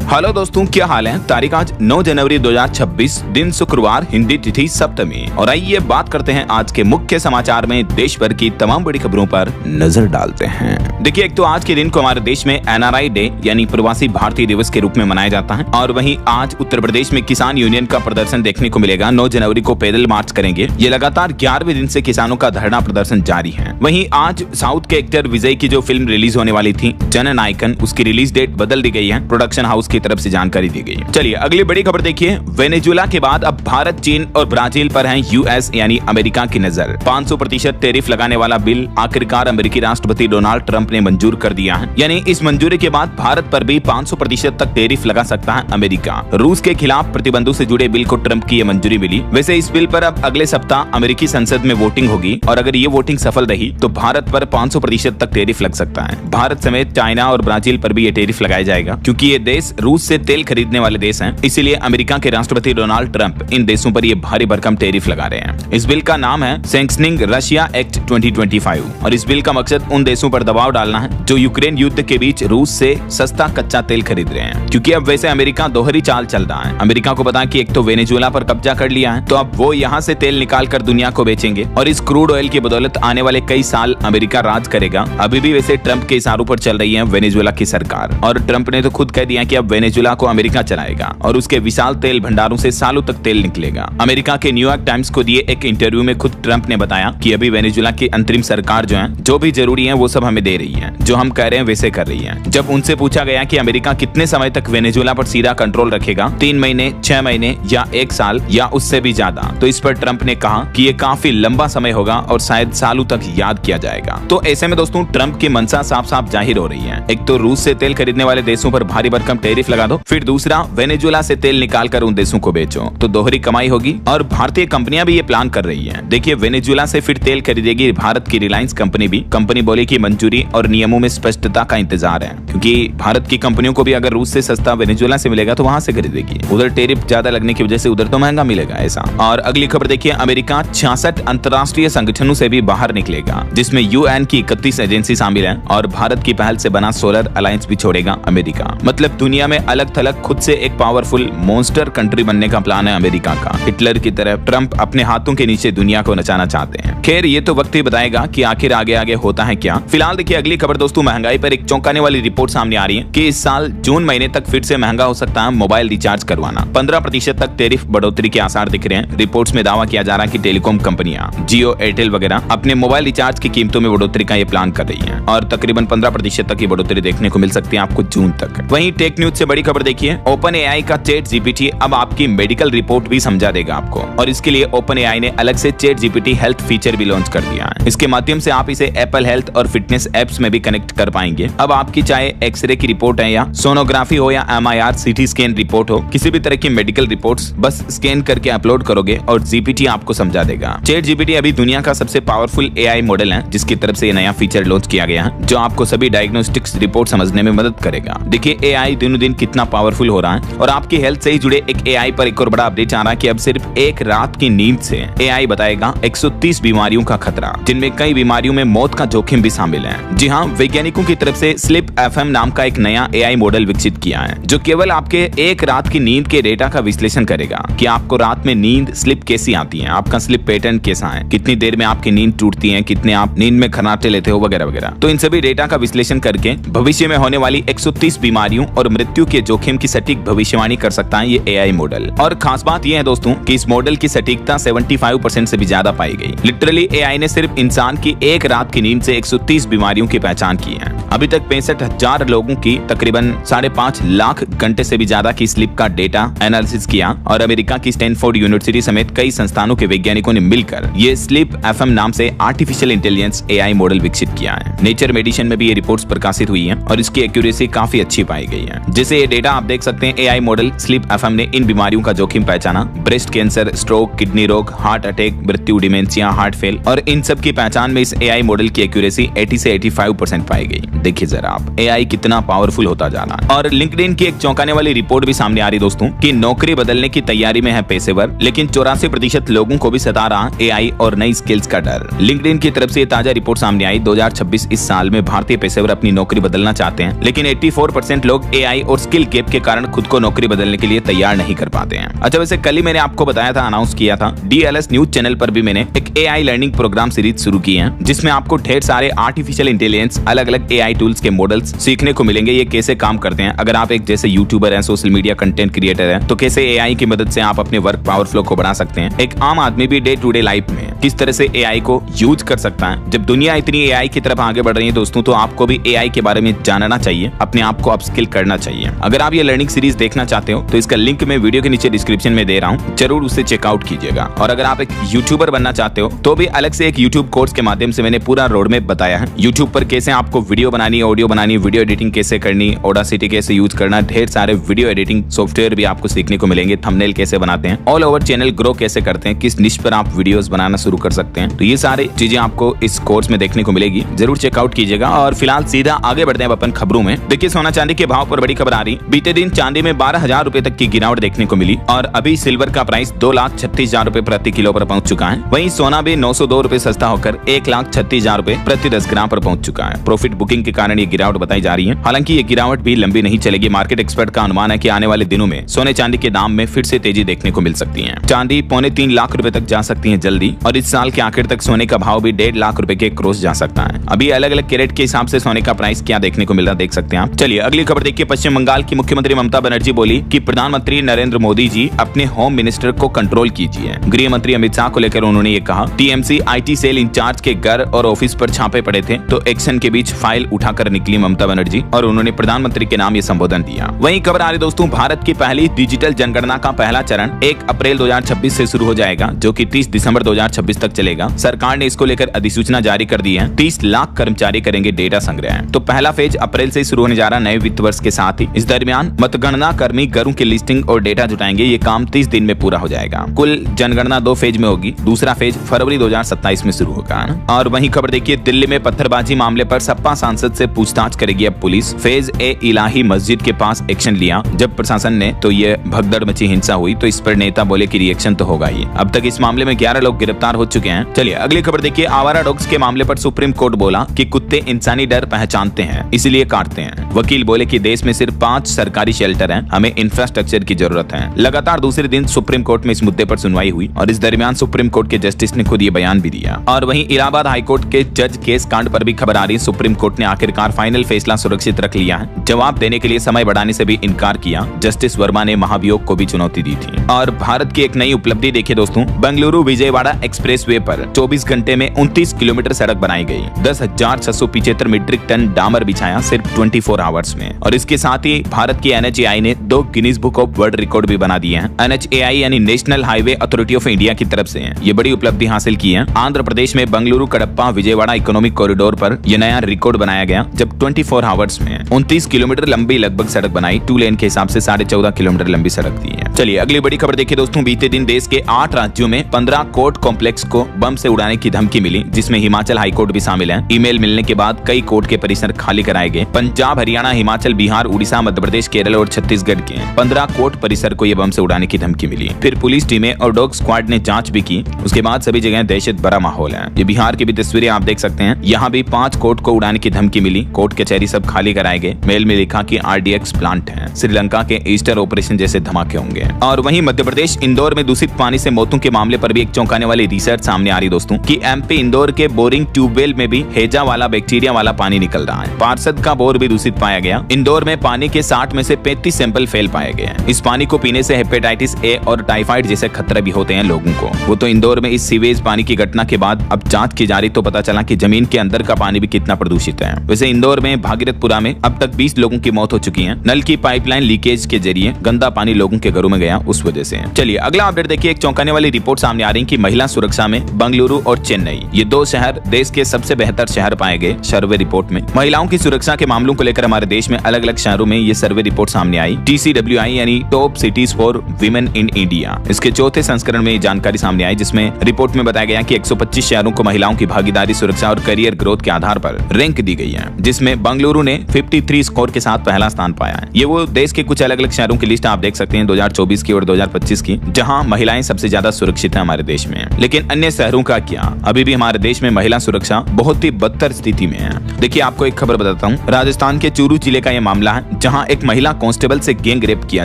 Hello दोस्तों, क्या हाल है। तारीख आज 9 जनवरी 2026, दिन शुक्रवार, हिंदी तिथि सप्तमी। और आइए बात करते हैं आज के मुख्य समाचार में देश भर की तमाम बड़ी खबरों पर नजर डालते हैं। देखिए, एक तो आज के दिन को हमारे देश में NRI डे यानी प्रवासी भारतीय दिवस के रूप में मनाया जाता है। और वहीं आज उत्तर प्रदेश में किसान यूनियन का प्रदर्शन देखने को मिलेगा। 9 जनवरी को पैदल मार्च करेंगे। ये लगातार 11वें दिन से किसानों का धरना प्रदर्शन जारी है। वहीं आज साउथ के एक्टर विजय की जो फिल्म रिलीज होने वाली थी जननायकन, उसकी रिलीज डेट बदल दी गई है। प्रोडक्शन हाउस की तरफ से जानकारी दी गई। चलिए अगली बड़ी खबर देखिए। वेनेजुएला के बाद अब भारत, चीन और ब्राजील पर है US यानी अमेरिका की नजर। 500% टैरिफ लगाने वाला बिल आखिरकार अमेरिकी राष्ट्रपति डोनाल्ड ट्रंप ने मंजूर कर दिया है। यानी इस मंजूरी के बाद भारत पर भी 500% तक टैरिफ लगा सकता है अमेरिका। रूस के खिलाफ प्रतिबंधों से जुड़े बिल को ट्रंप की मंजूरी मिली। वैसे इस बिल पर अब अगले सप्ताह अमेरिकी संसद में वोटिंग होगी और अगर ये वोटिंग सफल रही तो भारत पर 500% तक टैरिफ लग सकता है। भारत समेत चाइना और ब्राजील पर भी ये टैरिफ लगाया जाएगा क्योंकि ये देश रूस से तेल खरीदने वाले देश हैं। इसीलिए अमेरिका के राष्ट्रपति डोनाल्ड ट्रंप इन देशों पर ये भारी भरकम टैरिफ लगा रहे हैं। इस बिल का नाम है सैंक्शनिंग रशिया एक्ट 2025 और इस बिल का मकसद उन देशों पर दबाव डालना है जो यूक्रेन युद्ध के बीच रूस से सस्ता कच्चा तेल खरीद रहे हैं। क्योंकि अब वैसे अमेरिका दोहरी चाल चल रहा है। अमेरिका को पता कि एक तो वेनेजुएला पर कब्जा कर लिया है, तो अब वो यहाँ से तेल निकाल कर दुनिया को बेचेंगे और इस क्रूड ऑयल की बदौलत आने वाले कई साल अमेरिका राज करेगा। अभी भी वैसे ट्रंप के इशारों पर चल रही है वेनेजुएला की सरकार और ट्रंप ने तो खुद कह दिया कि अब वेनेजुएला को अमेरिका चलाएगा और उसके विशाल तेल भंडारों से सालों तक तेल निकलेगा। अमेरिका के न्यूयॉर्क टाइम्स को दिए एक इंटरव्यू में खुद ट्रंप ने बताया कि अभी वेनेजुएला की अंतरिम सरकार जो भी जरूरी है वो सब हमें दे रही है, जो हम कह रहे हैं वैसे कर रही है। जब उनसे पूछा गया कि अमेरिका कितने समय तक वेनेजुएला पर सीधा कंट्रोल रखेगा, 3 महीने, 6 महीने या 1 साल या उससे भी ज्यादा, तो इस पर ट्रंप ने कहा कि ये काफी लंबा समय होगा और शायद सालों तक याद किया जाएगा। तो ऐसे में दोस्तों ट्रंप की मंशा साफ साफ जाहिर हो रही है। एक तो रूस से तेल खरीदने वाले देशों पर भारी भरकम टैरिफ लगा दो, फिर दूसरा वेनेजुएला से तेल निकाल कर उन देशों को बेचो, तो दोहरी कमाई होगी। और भारतीय कंपनियां भी ये प्लान कर रही हैं। देखिए, वेनेजुएला से फिर तेल खरीदेगी भारत की रिलायंस कंपनी भी। कंपनी बोली कि मंजूरी और नियमों में स्पष्टता का इंतजार है क्योंकि भारत की कंपनियों को भी अगर रूस से सस्ता वेनेजुएला से मिलेगा तो वहां से खरीदेगी। उधर टैरिफ ज्यादा लगने की वजह से उधर तो महंगा मिलेगा ऐसा। और अगली खबर देखिए, अमेरिका 66 अंतर्राष्ट्रीय संगठनों से भी बाहर निकलेगा जिसमें UN की 31 एजेंसी शामिल है और भारत की पहल से बना सोलर अलायंस भी छोड़ेगा अमेरिका। मतलब दुनिया में अलग थलग खुद से एक पावरफुल मॉन्स्टर कंट्री बनने का प्लान है अमेरिका का। हिटलर की तरह ट्रंप अपने हाथों के नीचे दुनिया को नचाना चाहते हैं। खैर, ये तो वक्त ही बताएगा कि आखिर आगे आगे होता है क्या। फिलहाल देखिए अगली खबर दोस्तों, महंगाई पर एक चौंकाने वाली रिपोर्ट सामने आ रही है कि इस साल जून महीने तक फिर से महंगा हो सकता है मोबाइल रिचार्ज करवाना। 15% तक टैरिफ बढ़ोतरी के आसार दिख रहे हैं। रिपोर्ट्स में दावा किया जा रहा है कि टेलीकॉम कंपनियां जियो, एयरटेल वगैरह अपने मोबाइल रिचार्ज की कीमतों में बढ़ोतरी का ये प्लान कर रही है और तकरीबन 15% तक की बढ़ोतरी देखने को मिल सकती है आपको जून तक। वहीं टेक न्यूज से बड़ी खबर देखिए, OpenAI का ChatGPT अब आपकी मेडिकल रिपोर्ट भी समझा देगा आपको और इसके लिए OpenAI ने अलग से ChatGPT हेल्थ फीचर भी लॉन्च कर दिया है। इसके माध्यम से आप इसे एप्पल हेल्थ और फिटनेस एप्स में भी कनेक्ट कर पाएंगे। अब आपकी चाहे एक्सरे की रिपोर्ट है या सोनोग्राफी हो या MRI CT स्कैन रिपोर्ट हो, किसी भी तरह की मेडिकल रिपोर्ट्स बस स्कैन करके अपलोड करोगे और GPT आपको समझा देगा। ChatGPT अभी दुनिया का सबसे पावरफुल AI मॉडल है जिसकी तरफ से ये नया फीचर लॉन्च किया गया है जो आपको सभी डायग्नोस्टिक्स रिपोर्ट समझने में मदद करेगा। देखिए, AI दिनों दिन कितना पावरफुल हो रहा है और आपकी हेल्थ से ही जुड़े एक AI पर एक और बड़ा अपडेट आ रहा है कि अब सिर्फ एक रात की नींद से AI बताएगा 130 बीमारियों का खतरा, जिनमें कई बीमारियों में मौत का जोखिम भी शामिल है। जी हाँ, वैज्ञानिकों की तरफ से स्लीप FM नाम का एक नया AI मॉडल विकसित किया है जो केवल आपके एक रात की नींद के डेटा का विश्लेषण करेगा कि आपको रात में नींद स्लिप कैसी आती है, आपका स्लिप पैटर्न कैसा है, कितनी देर में आपकी नींद टूटती है, कितने आप नींद में खर्राटे लेते हो वगैरह वगैरह। तो इन सभी डेटा का विश्लेषण करके भविष्य में होने वाली 130 बीमारियों और मृत्यु के जोखिम की सटीक भविष्यवाणी कर सकता है ये AI मॉडल। और खास बात यह है दोस्तों कि इस मॉडल की सटीकता 75% से भी ज्यादा पाई गई। लिटरली AI ने सिर्फ इंसान की एक रात की नींद से 130 बीमारियों की पहचान की है। अभी तक 65,000 लोगों की तकरीबन 5.5 लाख घंटे से भी ज्यादा की स्लीप का डेटा एनालिसिस किया और अमेरिका की स्टैनफोर्ड यूनिवर्सिटी समेत कई संस्थानों के वैज्ञानिकों ने मिलकर ये स्लीप FM नाम से आर्टिफिशियल इंटेलिजेंस AI मॉडल विकसित किया है। नेचर मेडिसिन में भी ये रिपोर्ट्स प्रकाशित हुई हैं और इसकी एक्यूरेसी काफी अच्छी पाई गई है। जैसे ये डेटा आप देख सकते हैं, AI मॉडल स्लीप FM ने इन बीमारियों का जोखिम पहचाना, ब्रेस्ट कैंसर, स्ट्रोक, किडनी रोग, हार्ट अटैक, मृत्यु, डिमेंशिया, हार्ट फेल, और इन सब की पहचान में इस AI मॉडल की एक्यूरेसी 80 से 85% पाई गई। देखिए जरा आप, AI कितना पावरफुल होता जा रहा है। और लिंक्डइन की एक चौंकाने वाली रिपोर्ट भी सामने आ रही दोस्तों कि नौकरी बदलने की तैयारी में है पेशेवर, लेकिन 84% लोगों को भी सता रहा AI और नई स्किल्स का डर। लिंक्डइन की तरफ से ताजा रिपोर्ट सामने आई। 2026 इस साल में भारतीय पेशेवर अपनी नौकरी बदलना चाहते हैं, लेकिन 84% लोग AI और और स्किल गैप के कारण खुद को नौकरी बदलने के लिए तैयार नहीं कर पाते हैं। अच्छा, वैसे कल ही मैंने आपको बताया था, अनाउंस किया था, DLS न्यूज चैनल पर भी मैंने एक AI लर्निंग प्रोग्राम सीरीज शुरू की है, जिसमें आपको ढेर सारे आर्टिफिशियल इंटेलिजेंस, अलग अलग AI टूल्स के मॉडल्स सीखने को मिलेंगे, ये कैसे काम करते हैं। अगर आप एक जैसे यूट्यूबर हैं, सोशल मीडिया कंटेंट क्रिएटर है, तो कैसे AI की मदद से आप अपने वर्क पावर फ्लो को बढ़ा सकते हैं। एक आम आदमी भी डे टू डे लाइफ में किस तरह से AI को यूज कर सकता है। जब दुनिया इतनी AI की तरफ आगे बढ़ रही है दोस्तों, तो आपको भी AI के बारे में जानना चाहिए, अपने आप को अपस्किल करना चाहिए। अगर आप ये लर्निंग सीरीज देखना चाहते हो तो इसका लिंक मैं वीडियो के नीचे डिस्क्रिप्शन में दे रहा हूँ, जरूर उसे चेकआउट कीजिएगा। और अगर आप एक यूट्यूबर बनना चाहते हो तो भी अलग से एक यूट्यूब कोर्स के माध्यम से मैंने पूरा रोड मैप बताया है। यूट्यूब पर कैसे आपको वीडियो बनानी, ऑडियो बनानी, वीडियो एडिटिंग कैसे करनी, ऑडासिटी कैसे यूज करना, ढेर सारे वीडियो एडिटिंग सॉफ्टवेयर भी आपको सीखने को मिलेंगे, थंबनेल कैसे बनाते हैं, ऑल ओवर चैनल ग्रो कैसे करते हैं, किस निश पर आप वीडियोस बनाना शुरू कर सकते हैं। तो ये सारी चीजें आपको इस कोर्स में देखने को मिलेगी, जरूर चेकआउट कीजिएगा। और फिलहाल सीधा आगे बढ़ते हैं अपन खबरों में। देखिए, सोना चांदी के भाव पर बड़ी खबर आ रही। बीते दिन चांदी में 12,000 रुपए तक की गिरावट देखने को मिली और अभी सिल्वर का प्राइस 2,36,000 रुपए प्रति किलो पर पहुंच चुका है। वहीं सोना भी 902 रुपए सस्ता होकर 1,36,000 रुपए प्रति 10 ग्राम पर पहुंच चुका है। प्रॉफिट बुकिंग के कारण ये गिरावट बताई जा रही है। हालांकि ये गिरावट भी लंबी नहीं चलेगी। मार्केट एक्सपर्ट का अनुमान है कि आने वाले दिनों में सोने चांदी के दाम में फिर से तेजी देखने को मिल सकती है। चांदी 2.25 लाख रुपए तक जा सकती है जल्दी, और इस साल के आखिर तक सोने का भाव भी 1.5 लाख रुपए के क्रॉस जा सकता है। अभी अलग अलग कैरेट के हिसाब से सोने का प्राइस क्या देखने को मिल रहा है, देख सकते हैं आप। चलिए अगली खबर देखिए। पश्चिम बंगाल की मुख्यमंत्री ममता बनर्जी बोली कि प्रधानमंत्री नरेंद्र मोदी जी अपने होम मिनिस्टर को कंट्रोल कीजिए। गृह मंत्री अमित शाह को लेकर उन्होंने ये कहा। TMC IT सेल इंचार्ज के घर और ऑफिस पर छापे पड़े थे, तो एक्शन के बीच फाइल उठाकर निकली ममता बनर्जी और उन्होंने प्रधानमंत्री के नाम ये संबोधन दिया। वहीं खबर आ रही दोस्तों, भारत की पहली डिजिटल जनगणना का पहला चरण 1 अप्रैल 2026 से शुरू हो जाएगा, जो कि 30 दिसंबर 2026 तक चलेगा। सरकार ने इसको लेकर अधिसूचना जारी कर दी है। 30 लाख कर्मचारी करेंगे डेटा संग्रह। तो पहला फेज अप्रैल से शुरू होने जा रहा नए वित्त वर्ष के साथ ही। इस दरमियान मतगणना कर्मी घरों की लिस्टिंग और डेटा जुटाएंगे। ये काम 30 दिन में पूरा हो जाएगा। कुल जनगणना 2 फेज में होगी। दूसरा फेज फरवरी 2027 में शुरू होगा। और वहीं खबर देखिए, दिल्ली में पत्थरबाजी मामले पर सपा सांसद से पूछताछ करेगी अब पुलिस। फेज ए इलाही मस्जिद के पास एक्शन लिया जब प्रशासन ने, तो ये भगदड़ मची हिंसा हुई, तो इस पर नेता बोले कि रिएक्शन तो होगा ही। अब तक इस मामले में 11 लोग गिरफ्तार हो चुके हैं। चलिए अगली खबर देखिए। आवारा डॉग्स के मामले पर सुप्रीम कोर्ट बोला कि कुत्ते इंसानी डर पहचानते हैं, इसलिए काटते हैं। वकील बोले कि देश में सिर्फ 5 सरकारी शेल्टर हैं, हमें इंफ्रास्ट्रक्चर की जरूरत है। लगातार दूसरे दिन सुप्रीम कोर्ट में इस मुद्दे पर सुनवाई हुई और इस दरमियान सुप्रीम कोर्ट के जस्टिस ने खुद ये बयान भी दिया। और वहीं इलाहाबाद हाईकोर्ट के जज केस कांड पर भी खबर आ रही। सुप्रीम कोर्ट ने आखिरकार फाइनल फैसला सुरक्षित रख लिया है। जवाब देने के लिए समय बढ़ाने से भी इनकार किया। जस्टिस वर्मा ने महाभियोग को भी चुनौती दी थी। और भारत की एक नई उपलब्धि देखिए दोस्तों, बेंगलुरु विजयवाड़ा एक्सप्रेसवे पर 24 घंटे में 29 किलोमीटर सड़क बनाई गई। 10,675 मीट्रिक टन डामर बिछाया सिर्फ 24 आवर्स में। और इसके साथ ही भारत की NHAI ने 2 Guinness book of world record भी बना दिए हैं। NHAI यानी national highway authority of India की तरफ से ये बड़ी उपलब्धि हासिल की है। आंध्र प्रदेश में बेंगलुरु कडप्पा विजयवाड़ा इकोनॉमिक कॉरिडोर पर यह नया रिकॉर्ड बनाया गया, जब 24 आवर्स में 29 किलोमीटर लंबी लगभग सड़क बनाई। 2 लेन के हिसाब से 14.5 किलोमीटर लंबी सड़क दी है। चलिए अगली बड़ी खबर देखिए दोस्तों। बीते दिन देश के 8 राज्यों में 15 कोर्ट कॉम्प्लेक्स को बम से उड़ाने की धमकी मिली, जिसमें हिमाचल हाईकोर्ट भी शामिल है। ईमेल मिलने के बाद कई कोर्ट के परिसर खाली कराए गए। पंजाब, हरियाणा, हिमाचल, बिहार, उड़ीसा, मध्य प्रदेश, केरल और छत्तीसगढ़ के 15 कोर्ट परिसर को यह बम से उड़ाने की धमकी मिली। फिर पुलिस टीमें और डॉग स्क्वाड ने जांच भी की। उसके बाद सभी जगह दहशत भरा माहौल है। ये बिहार की भी तस्वीरें आप देख सकते हैं। यहाँ भी 5 कोर्ट को उड़ाने की धमकी मिली। कोर्ट कचहरी सब खाली कराए गए। मेल में लिखा कि RDX प्लांट है। श्रीलंका के ईस्टर ऑपरेशन जैसे धमाके होंगे। और वहीं मध्य प्रदेश इंदौर में दूषित पानी से मौतों के मामले पर भी एक चौंकाने वाली रिसर्च सामने आ रही दोस्तों कि MP इंदौर के बोरिंग ट्यूबवेल में भी हैजा वाला बैक्टीरिया वाला पानी निकल रहा है। पार्षद का बोर भी दूषित पाया गया। इंदौर में पानी के 60 में से 35 सैंपल फेल पाए गए हैं। इस पानी को पीने से हेपेटाइटिस A और टाइफाइड जैसे खतरे भी होते हैं लोगों को। वो तो इंदौर में इस सीवेज पानी की घटना के बाद अब जांच की जा रही, तो पता चला कि जमीन के अंदर का पानी भी कितना प्रदूषित है। वैसे इंदौर में भागीरथपुरा में अब तक 20 लोगों की मौत हो चुकी है। नल की पाइपलाइन लीकेज के जरिए गंदा पानी लोगों के घरों में गया, उस वजह से। चलिए अगला अपडेट देखिए। एक चौंकाने वाली रिपोर्ट सामने आ रही कि महिला सुरक्षा में बेंगलुरु और चेन्नई, ये 2 शहर देश के सबसे बेहतर शहर पाए गए सर्वे रिपोर्ट में। महिलाओं की सुरक्षा के मामलों को लेकर हमारे देश में अलग अलग शहरों में ये सर्वे रिपोर्ट सामने आई। TCWI यानी top cities for women in India, इसके 4थे संस्करण में ये जानकारी सामने आई, जिसमें रिपोर्ट में बताया गया कि 125 शहरों को महिलाओं की भागीदारी, सुरक्षा और करियर ग्रोथ के आधार पर रैंक दी गई है, जिसमें बेंगलुरु ने 53 स्कोर के साथ पहला स्थान पाया है। ये वो देश के कुछ अलग अलग शहरों की लिस्ट आप देख सकते हैं। 2024 की और 2025 की, जहां महिलाएं सबसे ज्यादा सुरक्षित हैं हमारे देश में। लेकिन अन्य शहरों का क्या? अभी भी हमारे देश में महिला सुरक्षा बहुत ही बदतर स्थिति में है। देखिए आपको एक खबर बताता हूँ, राजस्थान के चूरू जिले का यह मामला है, जहाँ एक महिला कांस्टेबल से गैंग रेप किया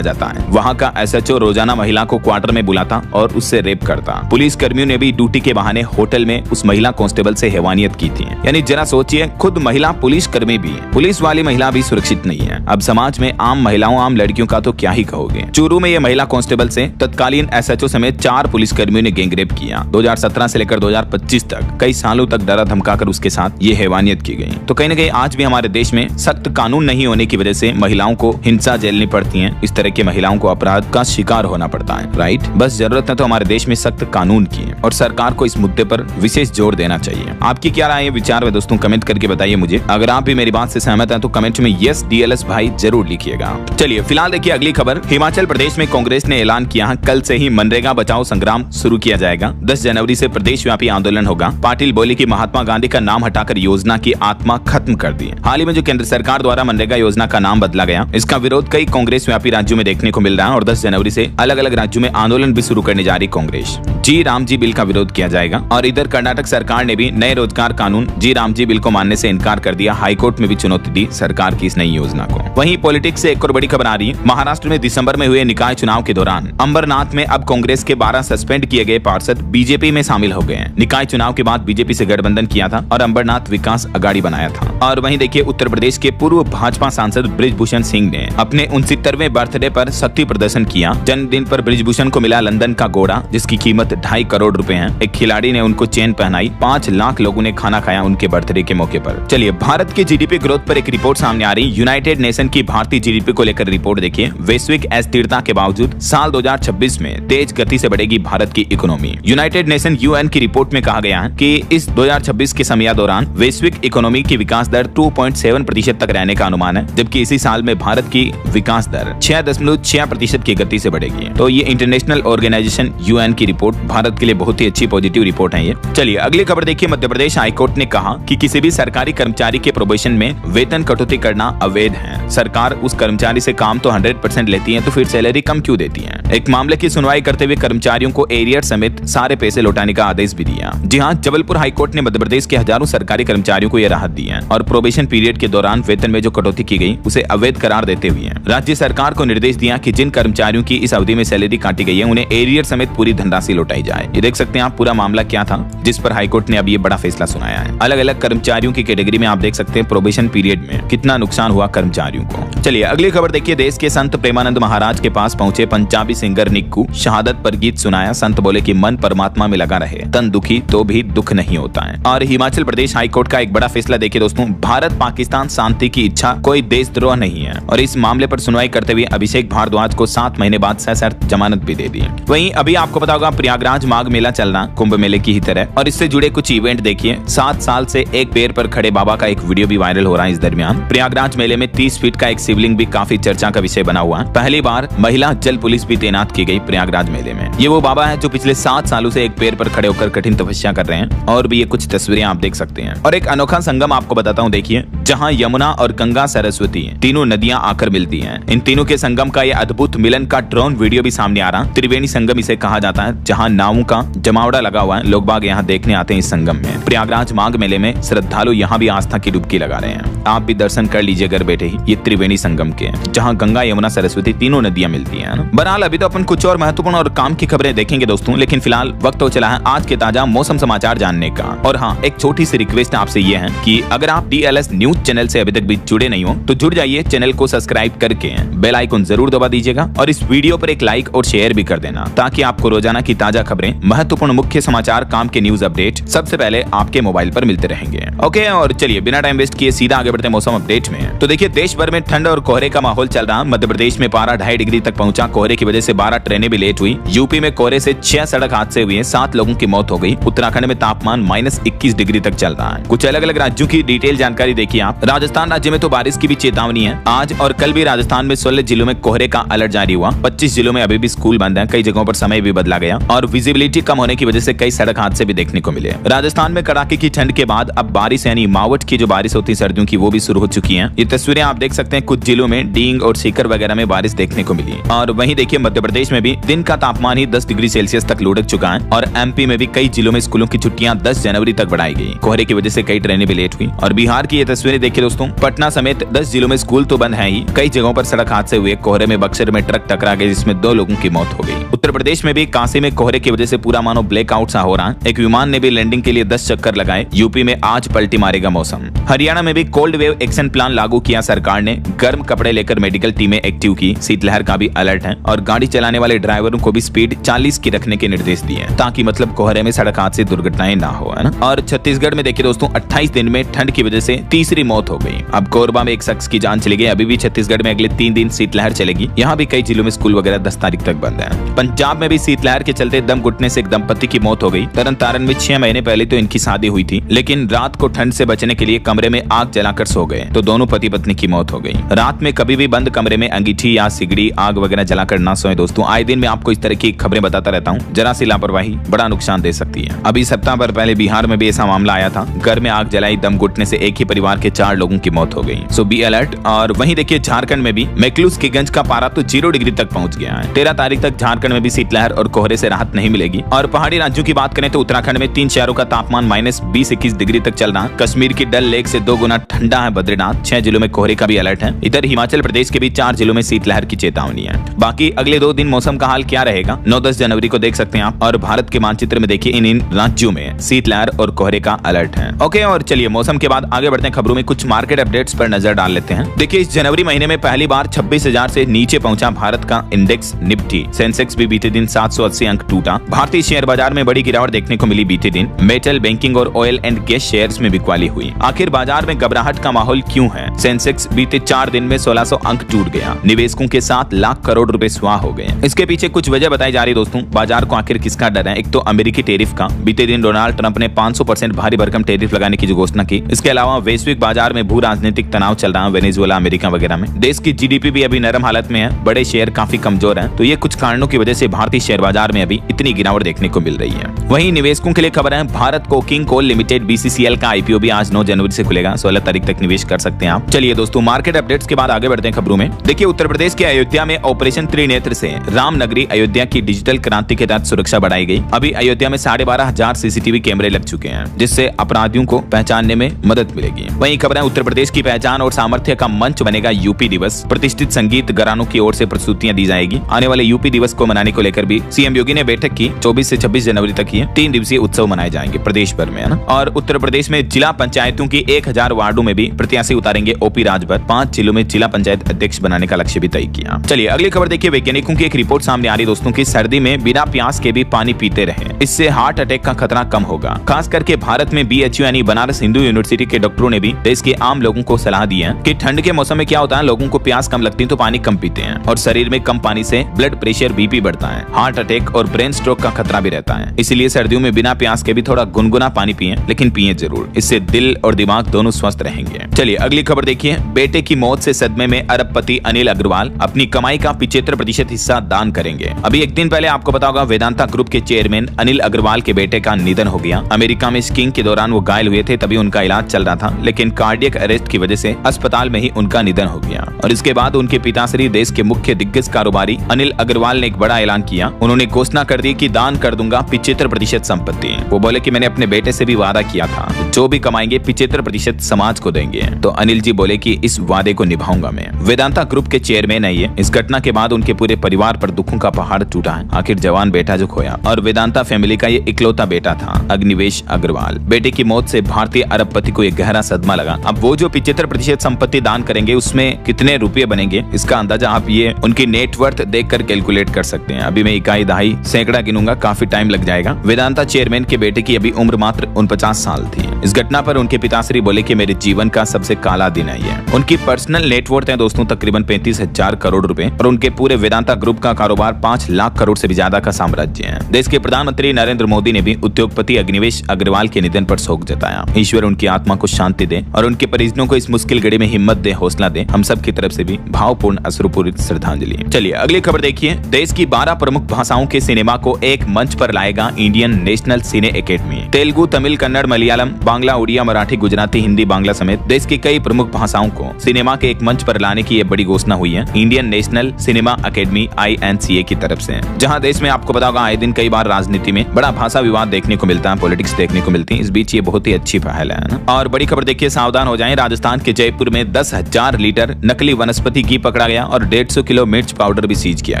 जाता है। वहाँ का SHO रोजाना महिला को क्वार्टर में बुलाता और उससे रेप करता। पुलिस कर्मियों ने भी ड्यूटी के बहाने होटल में उस महिला कांस्टेबल से हैवानियत की थी। यानी जरा सोचिए, खुद महिला पुलिस कर्मी भी, पुलिस वाली महिला भी सुरक्षित नहीं है। अब समाज में आम महिलाओं, आम लड़कियों का तो क्या ही कहोगे। चूरू में यह महिला कांस्टेबल से तत्कालीन SHO समेत 4 पुलिस कर्मियों ने गैंग रेप किया। 2017 से लेकर 2025 तक कई सालों तक डरा धमकाकर उसके साथ ये हैवानियत की गई। तो कहीं न कहीं आज भी हमारे देश में सख्त कानून नहीं होने की वजह से महिलाओं को हिंसा झेलनी पड़ती है। इस तरह की महिलाओं को अपराध का शिकार होना पड़ता है। राइट, बस जरूरत है तो हमारे देश में सख्त कानून की है और सरकार को इस मुद्दे पर विशेष जोर देना चाहिए। आपकी क्या राय है, विचार है दोस्तों, कमेंट करके बताइए मुझे। अगर आप भी मेरी बात से सहमत हैं तो कमेंट में यस DLS भाई जरूर लिखिएगा। चलिए फिलहाल देखिए अगली खबर। हिमाचल प्रदेश में कांग्रेस ने ऐलान किया है, कल से ही मनरेगा बचाओ संग्राम शुरू किया जाएगा। 10 जनवरी से प्रदेश व्यापी आंदोलन होगा। पाटिल बोले कि महात्मा गांधी का नाम हटाकर योजना की आत्मा खत्म कर दी। हाल ही में जो केंद्र सरकार द्वारा मनरेगा योजना का नाम बदला गया, इसका विरोध कई कांग्रेस व्यापी राज्यों में देखने को मिल रहा है और 10 जनवरी से अलग अलग राज्यों में आंदोलन भी शुरू करने जा रही कांग्रेस। जी राम जी बिल का विरोध किया जाएगा। और इधर कर्नाटक सरकार ने भी नए रोजगार कानून जी राम जी बिल को मानने से इनकार कर दिया। हाईकोर्ट में भी चुनौती दी सरकार की इस नई योजना को। वहीं पॉलिटिक्स से एक और बड़ी खबर आ रही है। महाराष्ट्र में दिसंबर में हुए निकाय चुनाव के दौरान अंबरनाथ में अब कांग्रेस के 12 सस्पेंड किए गए पार्षद बीजेपी में शामिल हो गए हैं। निकाय चुनाव के बाद बीजेपी से गठबंधन किया था और अंबरनाथ विकास अघाड़ी बनाया था। और वहीं देखिए उत्तर प्रदेश के पूर्व भाजपा सांसद बृजभूषण सिंह ने अपने 69वें बर्थडे पर शक्ति प्रदर्शन किया। जन्मदिन पर बृजभूषण को मिला लंदन का घोड़ा, जिसकी कीमत 2.5 करोड़ रुपए है। एक खिलाड़ी ने उनको चेन पहनाई। 5 लाख लोगों ने खाना खाया उनके बर्थडे के मौके पर। चलिए भारत के GDP ग्रोथ पर एक रिपोर्ट सामने आ रही। यूनाइटेड नेशन की भारतीय GDP को लेकर रिपोर्ट देखिए। वैश्विक अस्थिरता के बावजूद साल 2026 में तेज गति से बढ़ेगी भारत की इकोनॉमी। यूनाइटेड नेशन UN की रिपोर्ट में कहा गया है कि इस 2026 के समय दौरान वैश्विक इकोनॉमी की विकास दर 2.7% तक रहने का अनुमान है, जबकि इसी साल में भारत की विकास दर 6.6% की गति से बढ़ेगी। तो ये इंटरनेशनल ऑर्गेनाइजेशन UN की रिपोर्ट भारत के लिए बहुत ही अच्छी पॉजिटिव रिपोर्ट है ये। चलिए अगली खबर देखिए। मध्य प्रदेश हाईकोर्ट ने कहा कि किसी भी सरकारी कर्मचारी के प्रोबेशन में वेतन कटौती करना अवैध है। सरकार उस कर्मचारी से काम तो 100% लेती है, तो फिर सैलरी कम क्यों देती है। एक मामले की सुनवाई करते हुए कर्मचारियों को एरियर समेत सारे पैसे लौटाने का आदेश भी दिया। जी हाँ, जबलपुर हाईकोर्ट ने मध्य प्रदेश के हजारों सरकारी कर्मचारियों को यह राहत दी है और प्रोबेशन पीरियड के दौरान वेतन में जो कटौती की गई उसे अवैध करार देते हुए राज्य सरकार को निर्देश दिया कि जिन कर्मचारियों की इस अवधि में सैलरी काटी गई है उन्हें एरियर समेत पूरी धनराशि लौटाई जाए। ये देख सकते हैं आप पूरा मामला क्या था जिस पर हाईकोर्ट ने अब ये बड़ा फैसला सुनाया है। अलग अलग कर्मचारियों की कैटेगरी में आप देख सकते हैं प्रोबेशन पीरियड में कितना नुकसान हुआ कर्मचारियों को। चलिए अगली खबर देखिए। देश के संत प्रेमानंद महाराज के पास पहुंचे पंजाबी सिंगर निक्कू, शहादत पर गीत सुनाया। संत बोले कि मन परमात्मा में लगा रहे, तन दुखी तो भी दुख नहीं होता है। और हिमाचल प्रदेश हाईकोर्ट का एक बड़ा फैसला देखिए दोस्तों। भारत पाकिस्तान शांति की इच्छा कोई देशद्रोह नहीं है और इस मामले पर सुनवाई करते हुए अभिषेक भारद्वाज को 7 महीने बाद सशर्त जमानत भी दे दी। वहीं अभी आपको पता होगा प्रयागराज माघ मेला चलना कुंभ मेले की ही तरह, और इससे जुड़े कुछ इवेंट देखिए। 7 साल से एक पैर पर खड़े बाबा का एक वीडियो भी वायरल हो रहा है इस दरमियान। प्रयागराज मेले में 30 फीट का एक शिवलिंग भी काफी चर्चा का विषय बना हुआ है। पहली बार महिला जल पुलिस भी तैनात की गई प्रयागराज मेले में। ये वो बाबा है जो पिछले 7 सालों से एक पैर पर खड़े होकर कठिन तपस्या कर रहे हैं और भी ये कुछ तस्वीरें आप देख सकते हैं। और एक अनोखा संगम आपको बताता हूँ देखिए, जहाँ यमुना और गंगा सरस्वती तीनों नदियां आकर मिलती हैं। इन तीनों के संगम का यह अद्भुत मिलन का ड्रोन वीडियो भी सामने आ रहा। त्रिवेणी संगम इसे कहा जाता है, जहाँ नावों का जमावड़ा लगा हुआ है। लोग बाग यहाँ देखने आते हैं इस संगम में। प्रयागराज माघ मेले में श्रद्धालु यहाँ भी आस्था की डुबकी लगा रहे हैं। आप भी दर्शन कर लीजिए घर बैठे ही। ये त्रिवेणी संगम के, जहाँ गंगा यमुना सरस्वती तीनों नदियां मिलती हैं। बहरहाल अभी तो अपन कुछ और महत्वपूर्ण और काम की खबरें देखेंगे दोस्तों, लेकिन फिलहाल वक्त हो चला है आज के ताजा मौसम समाचार जानने का। और हाँ, एक छोटी सी रिक्वेस्ट आपसे ये है कि अगर आप DLS न्यूज चैनल से अभी तक भी जुड़े नहीं हो तो जुड़ जाइए। चैनल को सब्सक्राइब करके बेल आइकन जरूर दबा दीजिएगा और इस वीडियो पर एक लाइक और शेयर भी कर देना, ताकि आपको रोजाना की ताजा खबरें, महत्वपूर्ण मुख्य समाचार, काम के न्यूज अपडेट सबसे पहले आपके मोबाइल पर मिलते रहेंगे। ओके, और चलिए बिना टाइम वेस्ट किए सीधा आगे बढ़ते मौसम अपडेट में। तो देखिए, देश भर में ठंड और कोहरे का माहौल चल रहा। मध्य प्रदेश में पारा 2.5 डिग्री तक पहुंचा। कोहरे की वजह से 12 ट्रेनें भी लेट हुई। यूपी में कोहरे से 6 सड़क हादसे हुए, 7 लोगों की मौत हो गई। उत्तराखंड में तापमान -21 डिग्री तक चल रहा है। कुछ अलग अलग राज्यों की डिटेल जानकारी देखिए आप। राजस्थान राज्य में तो बारिश की भी चेतावनी है। आज और कल भी राजस्थान में 16 जिलों में कोहरे का अलर्ट जारी हुआ। 25 जिलों में अभी भी स्कूल बंद है। कई जगहों पर समय भी बदला गया और और विजिबिलिटी कम होने की वजह से कई सड़क हादसे भी देखने को मिले। राजस्थान में कड़ाके की ठंड के बाद अब बारिश यानी मावठ की जो बारिश होती है सर्दियों की वो भी शुरू हो चुकी है। ये तस्वीरें आप देख सकते हैं, कुछ जिलों में डींग और सीकर वगैरह में बारिश देखने को मिली। और वहीं देखिए मध्य प्रदेश में भी दिन का तापमान ही 10 डिग्री सेल्सियस तक लुढ़क चुका है और एमपी में भी कई जिलों में स्कूलों की छुट्टियां 10 जनवरी तक बढ़ाई गई। कोहरे की वजह से कई ट्रेनें भी लेट हुई। और बिहार की ये तस्वीरें देखिए दोस्तों, पटना समेत 10 जिलों में स्कूल तो बंद है ही, कई जगहों पर सड़क हादसे हुए। कोहरे में बक्सर में ट्रक टकरा गए जिसमें 2 लोगों की मौत हो गई। उत्तर प्रदेश में भी काशी में कोहरे की वजह से पूरा मानो ब्लैकआउट सा हो रहा है। एक विमान ने भी लैंडिंग के लिए 10 चक्कर लगाए। यूपी में आज पलटी मारेगा मौसम। हरियाणा में भी कोल्ड वेव एक्शन प्लान लागू किया सरकार ने। गर्म कपड़े लेकर मेडिकल टीमें एक्टिव की। शीतलहर का भी अलर्ट है और गाड़ी चलाने वाले ड्राइवरों को भी स्पीड 40 की रखने के निर्देश दिए ताकि मतलब कोहरे में सड़क हादसे दुर्घटनाएं ना हो, है ना। और छत्तीसगढ़ में देखिए दोस्तों 28 दिन में ठंड की वजह से तीसरी मौत हो गई। अब कोरबा में एक शख्स की जान चली गई। अभी भी छत्तीसगढ़ में अगले 3 दिन शीतलहर चलेगी। यहाँ भी कई जिलों में स्कूल वगैरह 10 तारीख तक बंद है। पंजाब में भी शीतलहर के चलते दम घुटने से एक दंपति की मौत हो गई। तरन तारण में 6 महीने पहले तो इनकी शादी हुई थी, लेकिन रात को ठंड से बचने के लिए कमरे में आग जलाकर सो गए तो दोनों पति पत्नी की मौत हो गई। रात में कभी भी बंद कमरे में अंगीठी या सिगड़ी आग वगैरह जलाकर ना सोए दोस्तों। आए दिन मैं आपको इस तरह की खबरें बताता रहता हूँ। जरा सी लापरवाही बड़ा नुकसान दे सकती है। अभी सप्ताह भर पहले बिहार में भी ऐसा मामला आया था। घर में आग जलाई, दम घुटने से एक ही परिवार के 4 लोगों की मौत हो गई। सो बी अलर्ट। और वहीं देखिए झारखंड में भी मैक्लूस्कीगंज का पारा तो 0 डिग्री तक पहुंच गया है। 13 तारीख तक झारखंड में भी शीतलहर और कोहरे से राहत नहीं मिलेगी। और पहाड़ी राज्यों की बात करें तो उत्तराखंड में 3 शहरों का तापमान -20-21 डिग्री तक चल रहा है। कश्मीर की डल लेक से 2 गुना ठंडा है बद्रीनाथ। 6 जिलों में कोहरे का भी अलर्ट है। इधर हिमाचल प्रदेश के भी 4 जिलों में शीतलहर की चेतावनी है। बाकी अगले 2 दिन मौसम का हाल क्या रहेगा 9-10 जनवरी को देख सकते हैं आप। और भारत के मानचित्र में देखिए इन राज्यों में शीतलहर और कोहरे का अलर्ट है। ओके, और चलिए मौसम के बाद आगे बढ़ते हैं खबरों में। कुछ मार्केट अपडेट्स पर नजर डाल लेते हैं। देखिए इस जनवरी महीने में पहली बार 26,000 से नीचे पहुंचा भारत का इंडेक्स निफ्टी। सेंसेक्स भी बीते दिन 780 अंक टूटा। भारतीय शेयर बाजार में बड़ी गिरावट देखने को मिली बीते दिन। मेटल, बैंकिंग और ऑयल एंड गैस शेयर्स में बिकवाली हुई। आखिर बाजार में घबराहट का माहौल क्यों है? सेंसेक्स बीते 4 दिन में 1600 अंक टूट गया। निवेशकों के 7 लाख करोड़ रुपए स्वाह हो गए। इसके पीछे कुछ वजह बताई जा रही दोस्तों। बाजार को आखिर किसका डर है? एक तो अमेरिकी टैरिफ का। बीते दिन डोनाल्ड ट्रंप ने 500% भारी भरकम टैरिफ लगाने की जो घोषणा की। इसके अलावा वैश्विक बाजार में भू राजनीतिक तनाव चल रहा है वेनेजुएला, अमेरिका वगैरह में। देश की जीडीपी भी अभी नरम हालत में है। बड़े शेयर काफी कमजोर हैं। तो ये कुछ कारणों की वजह से भारतीय शेयर बाजार में अभी इतनी गिरावट देखने को मिल रही है। वहीं निवेशकों के लिए खबर है, Bharat coking coal limited BCCL का IPO भी आज 9 जनवरी से खुलेगा। 16 तारीख तक निवेश कर सकते हैं आप। चलिए दोस्तों मार्केट अपडेट्स के बाद आगे बढ़ते हैं खबरों में। देखिए उत्तर प्रदेश के अयोध्या में ऑपरेशन त्रिनेत्र से राम नगरी अयोध्या की डिजिटल क्रांति के तहत सुरक्षा बढ़ाई गई। अभी अयोध्या में 12,500 CCTV कैमरे लग चुके हैं जिससे अपराधियों को पहचानने में मदद मिलेगी। वहीं खबर है, उत्तर प्रदेश की पहचान और सामर्थ्य का मंच बनेगा यूपी दिवस। प्रतिष्ठित संगीत घरानों की ओर से प्रस्तुतियां दी जाएगी। आने वाले यूपी दिवस को मनाने को लेकर भी सीएम योगी ने बैठक की। 24 से 26 जनवरी तक ये 3 दिवसीय उत्सव मनाए जाएंगे प्रदेश भर में, है ना। और उत्तर प्रदेश में जिला पंचायतों की 1000 वार्डों में भी प्रत्याशी उतारेंगे ओपी राजभर। 5 जिलों में जिला पंचायत अध्यक्ष बनाने का लक्ष्य भी तय किया। चलिए अगली खबर देखिए। वैज्ञानिकों की एक रिपोर्ट सामने आ रही दोस्तों की सर्दी में बिना प्यास के भी पानी पीते रहे, इससे हार्ट अटैक का खतरा कम होगा। खास करके भारत में BHU यानी बनारस हिंदू यूनिवर्सिटी के डॉक्टरों ने भी देश के आम लोगों को सलाह दी है कि ठंड के मौसम में क्या होता है, लोगों को प्यास कम लगती है तो पानी कम पीते हैं और शरीर में कम पानी से ब्लड प्रेशर BP बढ़ता है, हार्ट अटैक और ब्रेन स्ट्रोक का खतरा भी रहता है। इसीलिए सर्दियों में बिना प्यास के भी थोड़ा गुनगुना पानी पिए, लेकिन पिए जरूर। इससे दिल और दिमाग दोनों स्वस्थ रहेंगे। चलिए अगली खबर देखिए। बेटे की मौत से सदमे में अरबपति अनिल अग्रवाल अपनी कमाई का 75% हिस्सा दान करेंगे। अभी एक दिन पहले आपको पता होगा वेदांता ग्रुप के चेयरमैन अनिल अग्रवाल के बेटे का निधन हो गया। अमेरिका में स्कीइंग के दौरान वो घायल हुए थे, तभी उनका इलाज चल रहा था, लेकिन कार्डियक अरेस्ट की वजह से अस्पताल में ही उनका निधन हो गया। और इसके बाद उनके पिताश्री देश के मुख्य दिग्गज कारोबारी अनिल अग्रवाल ने एक बड़ा ऐलान किया। उन्होंने घोषणा कर दी कि दान कर दूंगा 75% संपत्ति। वो बोले कि मैंने अपने बेटे से भी वादा किया था, जो भी कमाएंगे 75% समाज को देंगे। तो अनिल जी बोले कि इस वादे को निभाऊंगा मैं। वेदांता ग्रुप के चेयरमैन है ये। इस घटना के बाद उनके पूरे परिवार पर दुखों का पहाड़ टूटा है। आखिर जवान बेटा जो खोया, और वेदांता फैमिली का ये इकलौता बेटा था अग्निवेश अग्रवाल। बेटे की मौत से भारतीय अरबपति को एक गहरा सदमा लगा। अब वो जो 75% संपत्ति दान करेंगे उसमें कितने रुपए बनेंगे, इसका अंदाजा आप ये उनकी नेटवर्थ देखकर कैलकुलेट कर सकते हैं। अभी मैं इकाई दहाई सैकड़ा गिनूंगा, काफी टाइम लग जाएगा। वेदांता चेयरमैन के बेटे की अभी उम्र मात्र 49 साल थी। इस घटना पर उनके पिताश्री बोले कि मेरे जीवन का सबसे काला दिन है ये। उनकी पर्सनल नेटवर्थ है दोस्तों तकरीबन 35,000 करोड़ रुपए और उनके पूरे वेदांता ग्रुप का कारोबार 5 लाख करोड़ से भी ज्यादा का साम्राज्य है। देश के प्रधानमंत्री नरेंद्र मोदी ने भी उद्योगपति अग्निवेश अग्रवाल के निधन पर शोक जताया। ईश्वर उनकी आत्मा को शांति दे और उनके परिजनों को इस मुश्किल घड़ी में हिम्मत दे, हौसला दे। हम सब की तरफ से भी भावपूर्ण अश्रुपूरित श्रद्धांजलि। चलिए अगली खबर देखिए। देश की 12 15 प्रमुख भाषाओं के सिनेमा को एक मंच पर लाएगा इंडियन नेशनल सिने एकेडमी। तेलुगु, तमिल, कन्नड़, मलयालम, बांग्ला, उड़िया, मराठी, गुजराती, हिंदी, बांग्ला समेत देश की कई प्रमुख भाषाओं को सिनेमा के एक मंच पर लाने की ये बड़ी घोषणा हुई है Indian national cinema academy INCA की तरफ से। जहां देश में आपको पता होगा आए दिन कई बार राजनीति में बड़ा भाषा विवाद देखने को मिलता है, पॉलिटिक्स देखने को मिलती है। इस बीच ये बहुत ही अच्छी पहल है ना। और बड़ी खबर देखिए, सावधान हो जाएं, राजस्थान के जयपुर में 10,000 लीटर नकली वनस्पति घी पकड़ा गया और 150 किलो मिर्च पाउडर भी सीज किया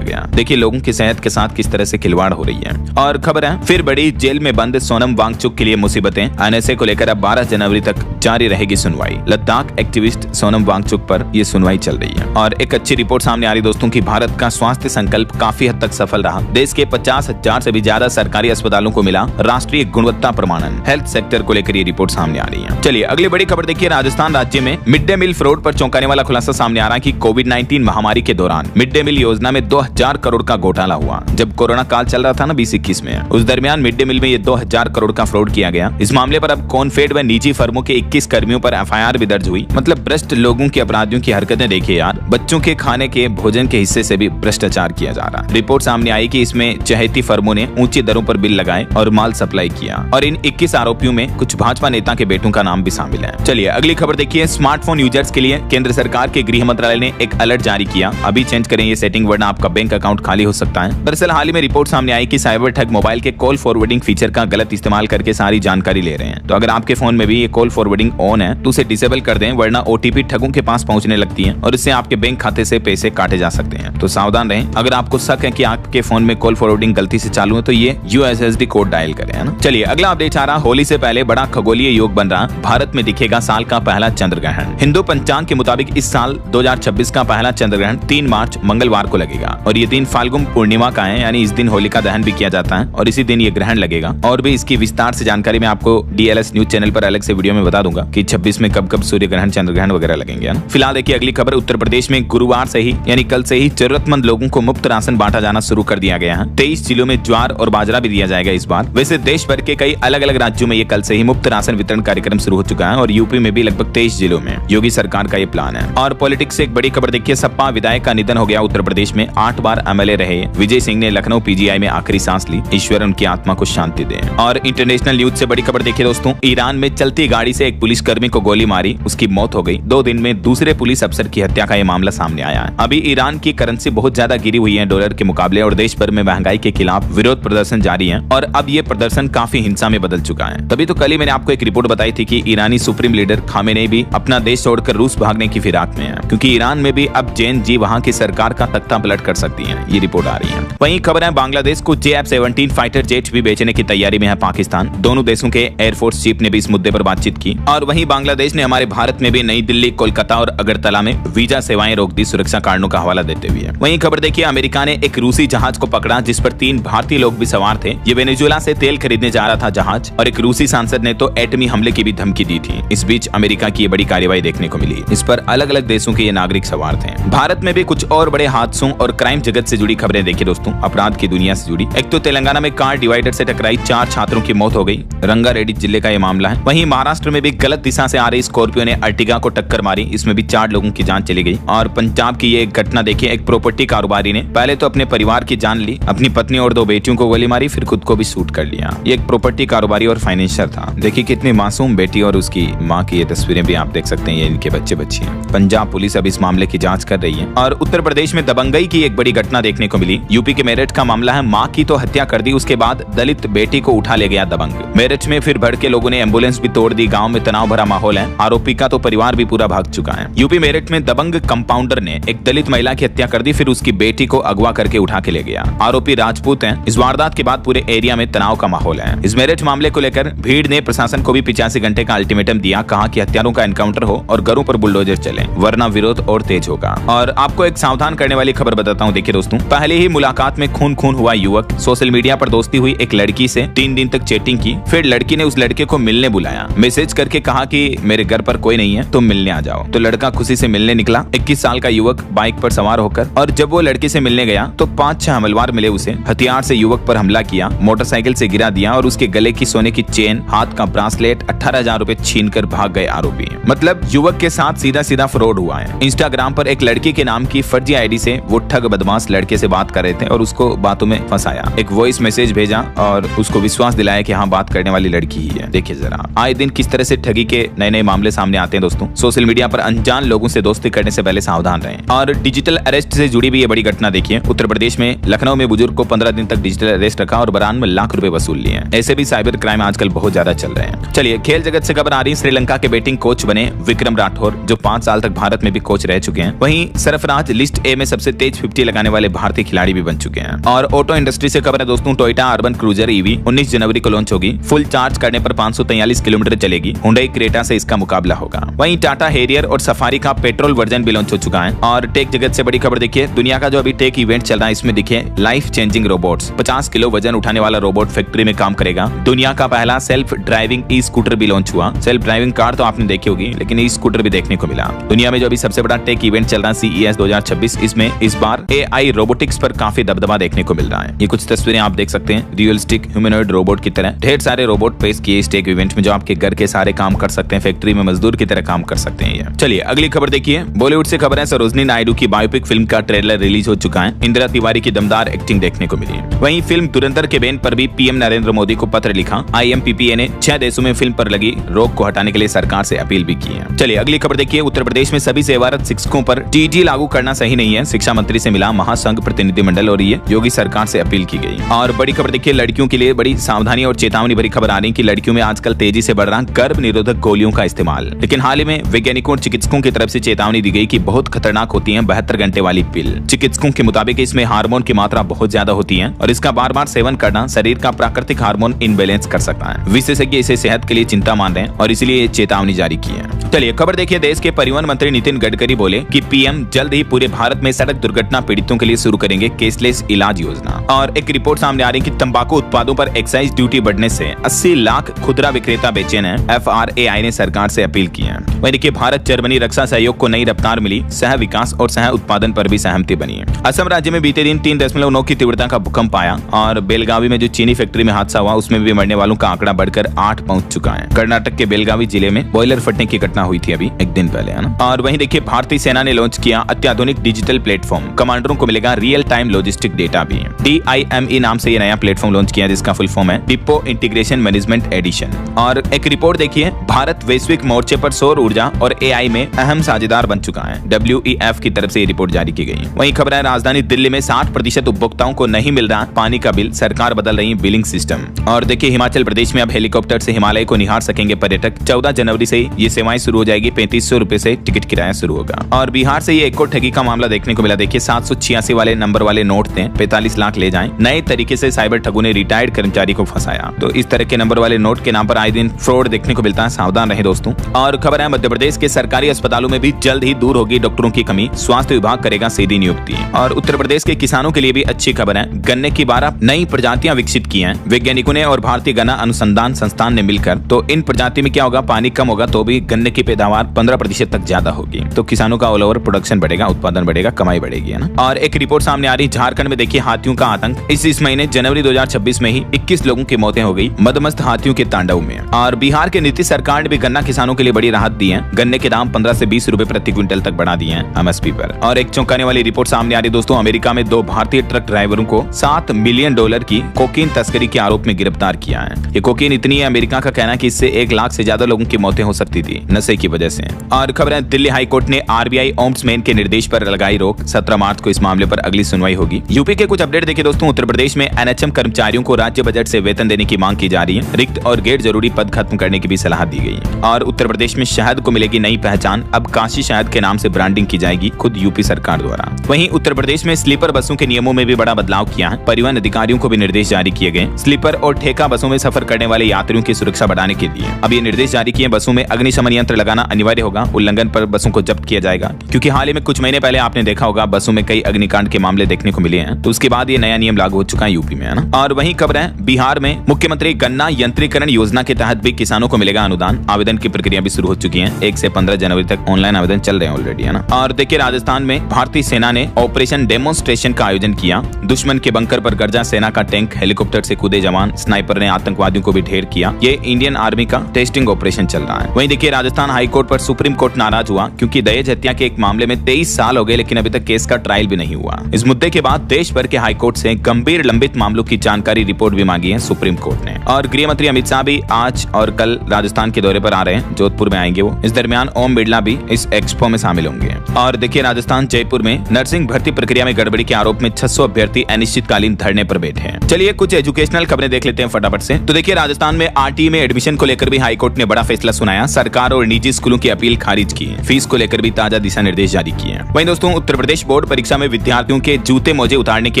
गया। देखिए लोगों की सेहत के साथ किस तरह से खिलवाड़ हो रही है। और खबर है फिर बड़ी, जेल में बंद सोनम वांगचुक के लिए मुसीबतें। NSA को लेकर अब 12 जनवरी तक जारी रहेगी सुनवाई। लद्दाख एक्टिविस्ट सोनम वांगचुक पर यह सुनवाई चल रही है। और एक अच्छी रिपोर्ट सामने आ रही दोस्तों की भारत का स्वास्थ्य संकल्प काफी हद तक सफल रहा। देश के 50,000 से भी ज्यादा सरकारी अस्पतालों को मिला राष्ट्रीय गुणवत्ता प्रमाणन। हेल्थ सेक्टर को लेकर ये रिपोर्ट सामने आ रही है। चलिए अगली बड़ी खबर देखिए, राजस्थान राज्य में मिड डे मील फ्रॉड पर चौंकाने वाला खुलासा सामने आ रहा है कि कोविड-19 महामारी के दौरान मिड डे मील योजना में 2000 करोड़ का घोटाला हुआ। जब कोरोना काल चल रहा था ना 2021 में, उस दरमियान मिड डे मील में ये 2000 करोड़ का फ्रॉड किया गया। इस मामले पर अब कॉनफेड व निजी फर्मों के 21 कर्मियों पर FIR भी दर्ज हुई। मतलब भ्रष्ट लोगों की, अपराधियों की हरकतें देखिए यार। बच्चों के खाने के भोजन के हिस्से से भी भ्रष्टाचार किया जा रहा। रिपोर्ट सामने आई कि इसमें चहेती फर्मों ने ऊंची दरों पर बिल लगाए और माल सप्लाई किया। और इन 21 आरोपियों में कुछ भाजपा नेता के बेटों का नाम भी शामिल है। चलिए अगली खबर देखिए, स्मार्टफोन यूजर्स के लिए केंद्र सरकार के गृह मंत्रालय ने एक अलर्ट जारी किया। अभी चेंज करें ये सेटिंग वरना आपका बैंक अकाउंट खाली हो सकता है। दरअसल हाल ही में रिपोर्ट सामने आई कि साइबर ठग मोबाइल के कॉल फॉरवर्डिंग फीचर का गलत इस्तेमाल करके सारी जानकारी ले रहे हैं। तो अगर आपके फोन में भी ये कॉल फॉरवर्डिंग ऑन है तो उसे डिसेबल कर दें, वरना OTP ठगों के पास पहुंचने लगती है और इससे आपके बैंक खाते से पैसे काटे जा सकते हैं। तो सावधान रहें। अगर आपको शक है कि आपके फोन में कॉल फॉरवर्डिंग गलती से चालू है तो ये USSD कोड डायल करें, है ना। चलिए अगला अपडेट आ रहा, होली से पहले बड़ा खगोलीय योग बन रहा, भारत में दिखेगा साल का पहला चंद्र ग्रहण। हिंदू पंचांग के मुताबिक इस साल 2026 का पहला चंद्र ग्रहण 3 मार्च मंगलवार को लगेगा और ये दिन फाल्गुन पूर्णिमा का है, यानी इस दिन होलिका दहन भी किया जाता है और इसी दिन ये ग्रहण लगेगा। और भी इसकी विस्तार से जानकारी मैं आपको DLS न्यूज चैनल पर अलग से वीडियो में बता दूंगा कि 26 में कब कब सूर्य ग्रहण, चंद्र ग्रहण वगैरह लगेंगे। फिलहाल देखिए अगली खबर, उत्तर प्रदेश में गुरुवार से ही यानी कल से ही जरूरतमंद लोगों को मुफ्त राशन बांटा जाना शुरू कर दिया गया है। 23 जिलों में ज्वार और बाजरा भी दिया जाएगा इस बार। वैसे देश भर के कई अलग अलग राज्यों में ये कल से ही मुफ्त राशन वितरण कार्यक्रम शुरू हो चुका है और यूपी में भी लगभग 23 जिलों में योगी सरकार का ये प्लान है। और पॉलिटिक्स से एक बड़ी खबर देखिए, सपा विधायक का निधन हो गया। उत्तर प्रदेश में 8 बार MLA रहे विजय सिंह ने लखनऊ PGI में आखिरी सांस ली। ईश्वर उनकी आत्मा को शांति दे। और इंटरनेशनल न्यूज से बड़ी खबर देखिए दोस्तों, ईरान में चलती गाड़ी से एक पुलिसकर्मी को गोली मारी, उसकी मौत हो गई। 2 दिन में दूसरे पुलिस अफसर की हत्या का ये मामला सामने आया है। अभी ईरान की करेंसी बहुत ज्यादा गिरी हुई है डॉलर के मुकाबले और देश भर में महंगाई के खिलाफ विरोध प्रदर्शन जारी है और अब ये प्रदर्शन काफी हिंसा में बदल चुका है। तभी तो कल ही मैंने आपको एक रिपोर्ट बताई थी कि ईरानी सुप्रीम लीडर खामेनेई भी अपना देश छोड़कर रूस भागने की फिराक में है, क्योंकि ईरान में भी अब जैन जी वहां की सरकार का तख्ता पलट कर सकती है। ये रिपोर्ट आ रही है। वहीं खबर है, बांग्लादेश को JF-17 फाइटर जेट भी बेचने की तैयारी में है पाकिस्तान। दोनों देशों के एयरफोर्स चीफ ने भी इस मुद्दे पर बातचीत की। और वहीं बांग्लादेश ने हमारे भारत में भी नई दिल्ली, कोलकाता और अगरतला में वीजा सेवाएं रोक दी, सुरक्षा कारणों का हवाला देते हुए। वहीं खबर देखिए, अमेरिका ने एक रूसी जहाज को पकड़ा जिस पर 3 भारतीय लोग भी सवार थे। ये वेनेजुएला से तेल खरीदने जा रहा था जहाज और एक रूसी सांसद ने तो एटमी हमले की भी धमकी दी थी। इस बीच अमेरिका की ये बड़ी कार्रवाई देखने को मिली। इस पर अलग अलग देशों के ये नागरिक सवार थे। भारत में भी कुछ और बड़े हादसों और क्राइम जगत से जुड़ी खबरें देखिए दोस्तों, अपराध की दुनिया से जुड़ी। एक तो तेलंगाना में कार डिवाइडर से टकराई, 4 छात्रों की मौत हो गई। रंगारेड्डी जिले का ये मामला है। वहीं महाराष्ट्र में भी गलत दिशा से आ रही स्कॉर्पियो ने अर्टिगा को टक्कर मारी, इसमें भी 4 लोगों की जान चली गई। और पंजाब की ये घटना देखिए, एक प्रॉपर्टी कारोबारी ने पहले तो अपने परिवार की जान ली, अपनी पत्नी और 2 बेटियों को गोली मारी, फिर खुद को भी शूट कर लिया। ये एक प्रॉपर्टी कारोबारी और फाइनेंशियर था। देखिए कितनी मासूम बेटी और उसकी माँ की ये तस्वीरें भी आप देख सकते हैं, ये इनके बच्चे बच्ची हैं। पंजाब पुलिस अब इस मामले की जांच कर रही है। और उत्तर प्रदेश में दबंगई की एक बड़ी घटना देखने को मिली। यूपी के मेरठ का मामला है, माँ की तो हत्या कर दी, उसके बाद दलित बेटी को उठा ले गया दबंग। मेरठ में फिर भड़के लोगों ने एम्बुलेंस भी तोड़ दी। गांव में तनाव भरा माहौल है। आरोपी का तो परिवार भी पूरा भाग चुका है। यूपी मेरठ में दबंग कंपाउंडर ने एक दलित महिला की हत्या कर दी, फिर उसकी बेटी को अगवा करके उठा के ले गया। आरोपी राजपूत हैं। इस वारदात के बाद पूरे एरिया में तनाव का माहौल है। इस मेरठ मामले को लेकर भीड़ ने प्रशासन को भी 85 घंटे का अल्टीमेटम दिया। कहा कि हत्यारों का एनकाउंटर हो और घरों पर बुलडोजर चले, वरना विरोध और तेज होगा। और आपको एक सावधान करने वाली खबर बताता हूँ। देखिए दोस्तों, पहले ही मुलाकात में खून खून हुआ युवक। सोशल मीडिया पर दोस्ती हुई एक लड़की से 3 दिन तक चैटिंग की, फिर लड़की ने उस लड़के को मिलने बुलाया। मैसेज करके कहा कि मेरे घर पर कोई नहीं है, तुम मिलने आ जाओ। तो लड़का खुशी से मिलने निकला। 21 साल का युवक बाइक पर सवार होकर, और जब वो लड़की से मिलने गया तो 5-6 हमलवार मिले उसे। हथियार से युवक पर हमला किया, मोटरसाइकिल से गिरा दिया और उसके गले की सोने की चेन, हाथ का ब्रासलेट, 18,000 रुपए छीन कर भाग गए आरोपी। मतलब युवक के साथ सीधा सीधा फ्रॉड हुआ है। इंस्टाग्राम पर एक लड़की के नाम की फर्जी आईडी से वो ठग बदमाश लड़के से बात कर रहे थे और उसको बातों में फंसाया, एक वॉइस मैसेज भेजा और उसको विश्वास दिलाया कि हाँ बात करने वाली लड़की ही है। देखिए जरा आए दिन किस तरह से ठगी के नए नए मामले सामने आते हैं दोस्तों। सोशल मीडिया पर अनजान लोगों से दोस्ती करने से पहले सावधान रहें। और डिजिटल अरेस्ट से जुड़ी भी ये बड़ी घटना देखिए। उत्तर प्रदेश में लखनऊ में बुजुर्ग को 15 दिन तक डिजिटल अरेस्ट रखा और 92 लाख रुपए वसूल लिए। ऐसे भी साइबर क्राइम आजकल बहुत ज्यादा चल रहे हैं। चलिए खेल जगत से खबर आ रही है। श्रीलंका के बैटिंग कोच बने विक्रम राठौर, जो 5 साल तक भारत में भी कोच रह चुके हैं। वहीं सरफराज लिस्ट ए में सबसे तेज 50 लगाने वाले भारतीय खिलाड़ी भी बन चुके हैं। और ऑटो इंडस्ट्री से खबर है दोस्तों, टोयोटा अर्बन क्रूजर ईवी 19 जनवरी को लॉन्च होगी। फुल चार्ज करने पर 543 किलोमीटर चलेगी। हुंडई क्रेटा से इसका मुकाबला होगा। वहीं टाटा हेरियर और सफारी का पेट्रोल वर्जन भी लॉन्च हो चुका है। और टेक जगत से बड़ी खबर देखिए, दुनिया का जो अभी टेक इवेंट चल रहा है इसमें देखिए लाइफ चेंजिंग रोबोट्स, 50 किलो वजन उठाने वाला रोबोट फैक्ट्री में काम करेगा। दुनिया का पहला सेल्फ ड्राइविंग ई स्कूटर भी लॉन्च हुआ। सेल्फ ड्राइविंग कार तो आपने देखी होगी, लेकिन ई स्कूटर भी देखने को मिला। दुनिया में जो अभी सबसे बड़ा टेक इवेंट चल रहा है CES 2026, इसमें इस बार AI रोबोटिक्स पर काफी दबदबा देखने को मिल रहा है। ये कुछ तस्वीरें आप देख सकते हैं, रियलिस्टिक ह्यूमनॉइड रोबोट की तरह ढेर सारे रोबोट पेश किए इस टेक इवेंट में, जो आपके घर के सारे काम कर सकते हैं, फैक्ट्री में मजदूर की तरह काम कर सकते हैं। ये चलिए अगली खबर देखिए। बॉलीवुड से खबर है, सरोजनी नायडू की बायोपिक फिल्म का ट्रेलर रिलीज हो चुका है। इंदिरा तिवारी की दमदार एक्टिंग देखने को मिली। वहीं फिल्म धुरंधर के बैन पर भी PM नरेंद्र मोदी को पत्र लिखा। IMPPA ने 6 देशों में फिल्म पर लगी रोक को हटाने के लिए सरकार से अपील भी की है। चलिए अगली खबर देखिए। उत्तर प्रदेश में सभी सेवारत शिक्षकों पर TD लागू करना सही नहीं है। शिक्षा मंत्री से मिला महासंघ प्रतिनिधिमंडल और ये योगी सरकार से अपील की गई। और बड़ी खबर देखिए, लड़कियों के लिए बड़ी सावधानी और चेतावनी भरी खबर आ रही है कि लड़कियों में आजकल तेजी से बढ़ रहा गर्भ निरोधक गोलियों का इस्तेमाल। लेकिन हाल ही में वैज्ञानिकों और चिकित्सकों की तरफ से चेतावनी दी गई कि बहुत खतरनाक होती है 72 घंटे वाली पिल। चिकित्सकों के मुताबिक इसमें हार्मोन की मात्रा बहुत ज्यादा होती है और इसका बार बार सेवन करना शरीर का प्राकृतिक हार्मोन इनबैलेंस कर सकता है। विशेषज्ञ इसे सेहत के लिए चिंता मान रहे हैं और इसीलिए ये चेतावनी जारी की है। चलिए खबर देखिए, देश के परिवहन मंत्री नितिन गडकरी बोले कि PM जल्द ही पूरे भारत में सड़क दुर्घटना पीड़ितों के लिए शुरू करेंगे कैशलेस इलाज योजना। और एक रिपोर्ट सामने आ रही है कि तंबाकू उत्पादों पर एक्साइज ड्यूटी बढ़ने से 80 लाख खुदरा विक्रेता बेचैन हैं। FRAI ने सरकार से अपील की है। वहीं देखिए, भारत जर्मनी रक्षा सहयोग को नई रफ्तार मिली। सह विकास और सह उत्पादन पर भी सहमति बनी है। असम राज्य में बीते दिन 3.9 की तीव्रता का भूकंप आया और बेलगावी में जो चीनी फैक्ट्री में हादसा हुआ उसमें भी मरने वालों का आंकड़ा बढ़कर 8 पहुंच चुका है। कर्नाटक के बेलगावी जिले में बॉयलर फटने की घटना हुई थी अभी एक दिन पहले, है ना। और वहीं देखिए, भारतीय सेना ने लॉन्च किया अत्याधुनिक डिजिटल प्लेटफॉर्म। कमांडरों को मिलेगा रियल टाइम लॉजिस्टिक डेटा भी। DIME नाम से ये नया प्लेटफॉर्म लॉन्च किया जिसका फुल फॉर्म है डिपो इंटीग्रेशन मैनेजमेंट एडिशन। और एक रिपोर्ट देखिए, भारत वैश्विक मोर्चे पर सौर ऊर्जा और AI में अहम साझेदार बन चुका है। WEF की तरफ से ये रिपोर्ट जारी की गई। वहीं खबर है, राजधानी दिल्ली में 60% उपभोक्ताओं को नहीं मिल रहा पानी का बिल, सरकार बदल रही बिलिंग सिस्टम। और देखिए, हिमाचल प्रदेश में अब हेलीकॉप्टर से हिमालय को निहार सकेंगे पर्यटक। 14 जनवरी से ये सेवाएं शुरू हो जाएगी। 3500 रुपए से टिकट किराया शुरू होगा। और बिहार से ये एक और ठगी का मामला देखने को मिला। देखिए, 786 वाले नंबर वाले नोट थे, 45 लाख ले जाएं। नए तरीके से साइबर ठगों ने रिटायर्ड कर्मचारी को फंसाया। तो इस तरह के नंबर वाले नोट के नाम पर आए दिन फ्रॉड देखने को मिलता है, सावधान रहे दोस्तों। और खबर है, मध्य प्रदेश के सरकारी अस्पतालों में भी जल्द ही दूर होगी डॉक्टरों की कमी। स्वास्थ्य विभाग करेगा सीधी नियुक्ति। और उत्तर प्रदेश के किसानों के लिए भी अच्छी खबर है, गन्ने की 12 नई प्रजातियां विकसित की हैं वैज्ञानिकों ने और भारतीय गन्ना अनुसंधान संस्थान ने मिलकर। तो इन प्रजाति में क्या होगा, पानी कम होगा तो भी गन्ने की पैदावार 15% तक ज्यादा होगी। तो किसानों का ऑल ओवर प्रोडक्शन बढ़ेगा, उत्पादन बढ़ेगा, कमाई बढ़ेगी, है ना। और एक रिपोर्ट सामने आ रही, झारखंड में देखिए हाथियों का आतंक। इस महीने जनवरी 2026 में ही 21 लोगों की मौतें हो गई मदमस्त हाथियों के तांडव में। और बिहार के नीतीश सरकार ने भी गन्ना किसानों के लिए बड़ी राहत दी है। गन्ने के दाम 15 से 20 रुपए प्रति क्विंटल तक बढ़ा दिए हैं MSP पर। और एक चौंकाने वाली रिपोर्ट सामने आ रही दोस्तों, अमेरिका में 2 भारतीय ट्रक ड्राइवरों को $7 मिलियन की कोकीन तस्करी के आरोप में गिरफ्तार किया है। ये कोकीन इतनी है, अमेरिका का कहना है कि इससे 1 लाख से ज्यादा लोगों की मौतें हो सकती थी नशे की वजह से। और खबर है, दिल्ली हाई कोर्ट ने RBI ओम्बड्समैन के निर्देश पर लगाई रोक। 17 मार्च को इस मामले पर अगली सुनवाई होगी। यूपी के कुछ अपडेट देखिए दोस्तों, उत्तर प्रदेश में NHM कर्मचारियों को राज्य बजट से वेतन देने की मांग की जा रही है। रिक्त और गैर जरूरी पद खत्म करने की भी सलाह दी गई। और उत्तर प्रदेश में शहद को मिलेगी नई पहचान, अब काशी शहद के नाम से ब्रांडिंग की जाएगी खुद यूपी सरकार द्वारा। वहीं उत्तर प्रदेश में स्लीपर बसों के नियमों में भी बड़ा बदलाव किया है। परिवहन अधिकारियों को भी निर्देश जारी किए गए स्लीपर और ठेका बसों में सफर करने वाले यात्रियों की सुरक्षा बढ़ाने के लिए। अब ये निर्देश जारी किए, बसों में अग्निशमन यंत्र लगाना अनिवार्य होगा। उल्लंघन पर बसों को जब्त किया जाएगा, क्योंकि हाल ही में कुछ महीने पहले आपने देखा होगा बसों में कई अग्निकांड के मामले देखने को मिले हैं। तो उसके बाद ये नया नियम लागू हो चुका है यूपी में, है ना। और वहीं खबर है, बिहार में मुख्यमंत्री गन्ना यंत्रीकरण योजना के तहत भी किसानों को मिलेगा अनुदान। आवेदन की प्रक्रिया भी शुरू हो चुकी है। 1 से 15 जनवरी तक ऑनलाइन आवेदन चल रहे हैं ऑलरेडी, है ना। और देखिए, राजस्थान में भारतीय सेना ने ऑपरेशन डेमोन्स्ट्रेशन का आयोजन किया। दुश्मन के बंकर पर गर्जा सेना का टैंक, हेलीकॉप्टर से कूदे जवान, स्नाइपर ने आतंकवादियों को भी ढेर किया। ये इंडियन आर्मी का टेस्टिंग ऑपरेशन चल रहा है। वहीं देखिए, राजस्थान हाई कोर्ट पर सुप्रीम कोर्ट नाराज हुआ, क्योंकि दहेज हत्या के एक मामले में 23 साल हो गए लेकिन अभी तक केस का ट्रायल भी नहीं हुआ। इस मुद्दे मुद्दे के बाद देश भर के हाईकोर्ट से गंभीर लंबित मामलों की जानकारी रिपोर्ट भी मांगी है सुप्रीम कोर्ट ने। और गृह मंत्री अमित शाह भी आज और कल राजस्थान के दौरे पर आ रहे हैं, जोधपुर में आएंगे वो। इस दरमियान ओम बिरला भी इस एक्सपो में शामिल होंगे। और देखिए, राजस्थान जयपुर में नर्सिंग भर्ती प्रक्रिया में गड़बड़ी के आरोप में 600 अभ्यर्थी अनिश्चितकालीन धरने पर बैठे हैं। चलिए कुछ एजुकेशनल खबरें देख लेते हैं फटाफट से। तो देखिए, राजस्थान में आरटीई में एडमिशन को लेकर भी हाईकोर्ट ने बड़ा फैसला सुनाया। सरकार और निजी स्कूलों की अपील खारिज की है। फीस को लेकर भी ताजा दिशा निर्देश जारी किए हैं। वहीं दोस्तों, उत्तर प्रदेश बोर्ड परीक्षा में विद्यार्थियों के जूते मोजे उतारने की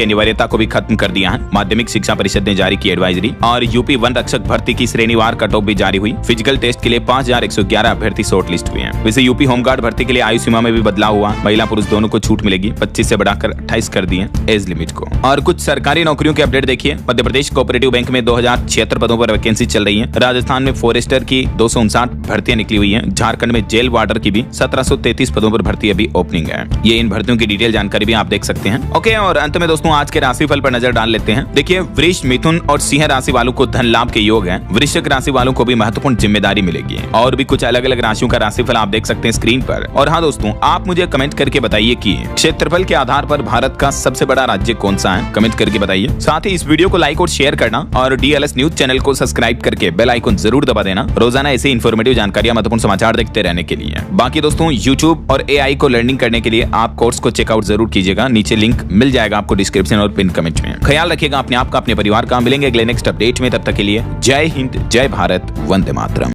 अनिवार्यता को भी खत्म कर दिया है। माध्यमिक शिक्षा परिषद ने जारी की एडवाइजरी। और यूपी वन रक्षक भर्ती की श्रेणीवार कट ऑफ भी जारी हुई। फिजिकल टेस्ट के लिए 5111 अभ्यर्थी शॉर्ट लिस्ट हुए हैं। वैसे यूपी होमगार्ड भर्ती के लिए आयु सीमा में भी बदलाव हुआ। महिला पुरुष दोनों को छूट मिलेगी। 25 से बढ़ाकर 28 कर दिए एज लिमिट को। और कुछ सरकारी नौकरियों के अपडेट देखिए। मध्य प्रदेश कोऑपरेटिव बैंक में 2076 पदों पर वैकेंसी चल रही है। राजस्थान में फॉरेस्टर की 259 भर्तियां निकली हुई हैं। झारखंड में जेल वार्डर की भी 1733 पदों पर भर्ती अभी ओपनिंग है। ये इन भर्तियों की डिटेल जानकारी भी आप देख सकते हैं। ओके, और अंत में दोस्तों आज के राशिफल पर नजर डाल लेते हैं। देखिए, वृष, मिथुन और सिंह राशि वालों को धन लाभ के योग है। वृश्चिक राशि वालों को भी महत्वपूर्ण जिम्मेदारी मिलेगी। और भी कुछ अलग अलग राशियों का राशिफल आप देख सकते हैं स्क्रीन पर। और हाँ दोस्तों, आप मुझे कमेंट करके बताइए कि क्षेत्रफल के आधार पर भारत का सबसे बड़ा राज्य कौन सा है। कमेंट करके बताइए। साथ ही इस वीडियो को लाइक और शेयर करना और डीएलएस न्यूज चैनल को सब्सक्राइब करके बेल आइकन जरूर दबा देना, रोजाना ऐसे इन्फॉर्मेटिव जानकारियां, महत्वपूर्ण समाचार देखते रहने के लिए। बाकी दोस्तों, यूट्यूब और एआई को लर्निंग करने के लिए आप कोर्स को चेकआउट जरूर कीजिएगा। नीचे लिंक मिल जाएगा आपको डिस्क्रिप्शन और पिन कमेंट में। ख्याल रखिएगा अपने आप का, अपने परिवार का। मिलेंगे अगले नेक्स्ट अपडेट में। तब तक के लिए जय हिंद, जय भारत, वंदे मातरम।